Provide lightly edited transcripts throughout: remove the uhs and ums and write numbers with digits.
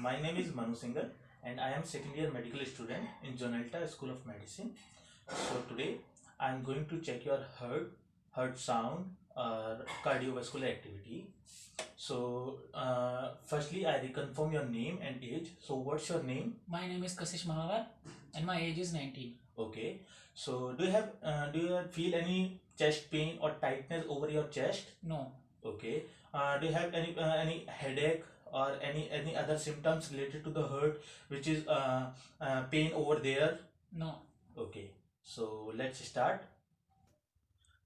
My name is Manu Singhal and I am second year medical student in Jonalta School of Medicine. So today I am going to check your heart sound or cardiovascular activity. So firstly I reconfirm your name and age. So what's your name? My name is Kasish Mahavar and my age is 19. Okay. So do you feel any chest pain or tightness over your chest? No, Okay. Do you have any headache or any other symptoms related to the heart, which is pain over there? no. Okay. So let's start.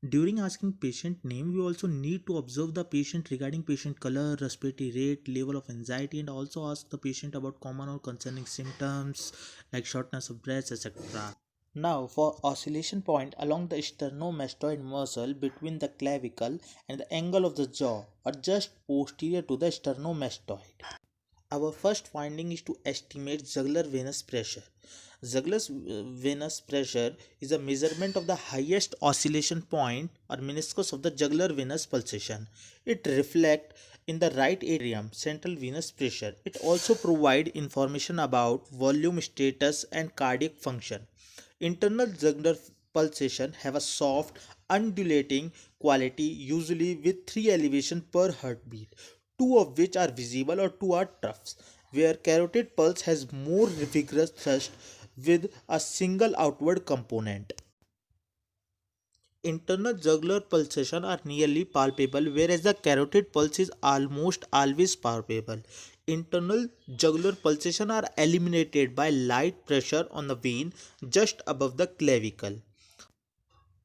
During asking patient name, we also need to observe the patient regarding patient color, respiratory rate, level of anxiety, and also ask the patient about common or concerning symptoms like shortness of breath, etc. Now, for oscillation point along the sternomastoid muscle between the clavicle and the angle of the jaw or just posterior to the sternomastoid. Our first finding is to estimate jugular venous pressure. Jugular venous pressure is a measurement of the highest oscillation point or meniscus of the jugular venous pulsation. It reflects in the right atrium central venous pressure. It also provides information about volume status and cardiac function. Internal jugular pulsation have a soft, undulating quality, usually with 3 elevation per heartbeat, 2 of which are visible or 2 are troughs, where carotid pulse has more vigorous thrust with a single outward component. Internal jugular pulsation are nearly palpable, whereas the carotid pulse is almost always palpable. Internal jugular pulsation are eliminated by light pressure on the vein just above the clavicle.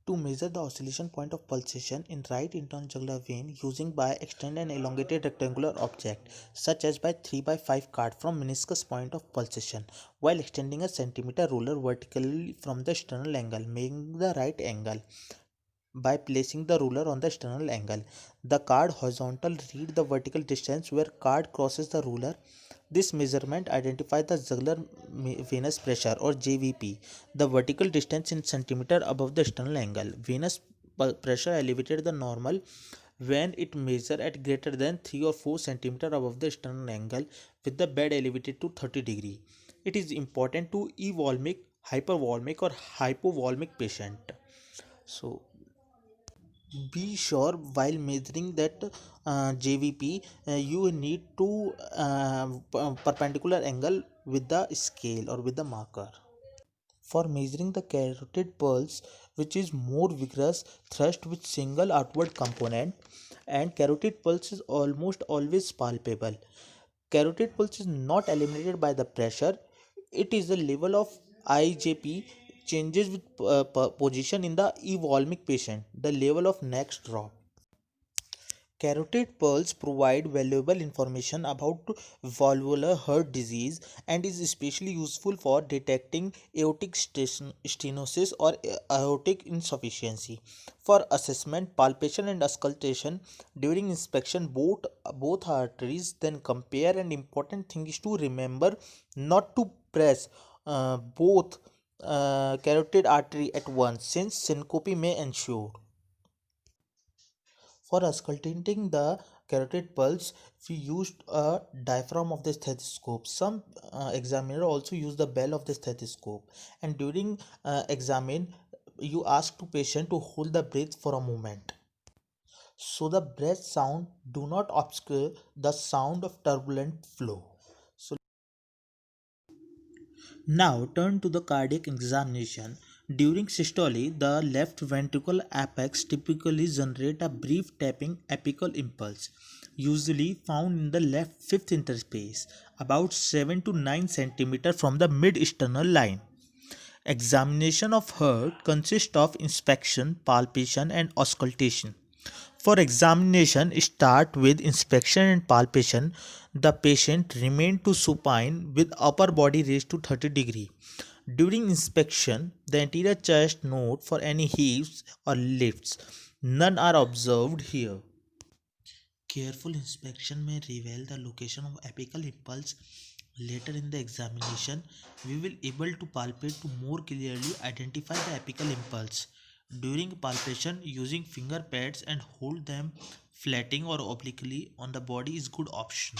To measure the oscillation point of pulsation in right internal jugular vein using by extend an elongated rectangular object such as by 3 by 5 card from meniscus point of pulsation while extending a centimeter ruler vertically from the sternal angle, making the right angle. By placing the ruler on the sternal angle, the card horizontal read the vertical distance where card crosses the ruler. This measurement identifies the jugular venous pressure or JVP, the vertical distance in centimeter above the sternal angle. Venous pressure elevated the normal when it measure at greater than 3 or 4 centimeter above the sternal angle with the bed elevated to 30 degree. It is important to evolmic, hypervolmic or hypovolmic patient. So be sure while measuring that JVP, you need to perpendicular angle with the scale or with the marker. For measuring the carotid pulse, which is more vigorous thrust with single outward component, and carotid pulse is almost always palpable. Carotid pulse is not eliminated by the pressure. It is the level of IJP changes with position in the evolmic patient. The level of next drop. Carotid pulse provide valuable information about valvular heart disease and is especially useful for detecting aortic stenosis or aortic insufficiency. For assessment, palpation and auscultation during inspection both arteries, then compare, and important thing is to remember not to press both carotid artery at once since syncope may ensue. For auscultating the carotid pulse, we used a diaphragm of the stethoscope. Some examiner also use the bell of the stethoscope. And during examine, you ask to patient to hold the breath for a moment. So the breath sound do not obscure the sound of turbulent flow. So now turn to the cardiac examination. During systole, the left ventricle apex typically generates a brief tapping apical impulse, usually found in the left fifth interspace, about 7 to 9 cm from the mid-sternal line. Examination of heart consists of inspection, palpation, and auscultation. For examination, start with inspection and palpation. The patient remain to supine with upper body raised to 30 degree. During inspection, the anterior chest note for any heaves or lifts. None are observed here. Careful inspection may reveal the location of apical impulse. Later in the examination, we will able to palpate to more clearly identify the apical impulse. During palpation, using finger pads and hold them flatting or obliquely on the body is good option.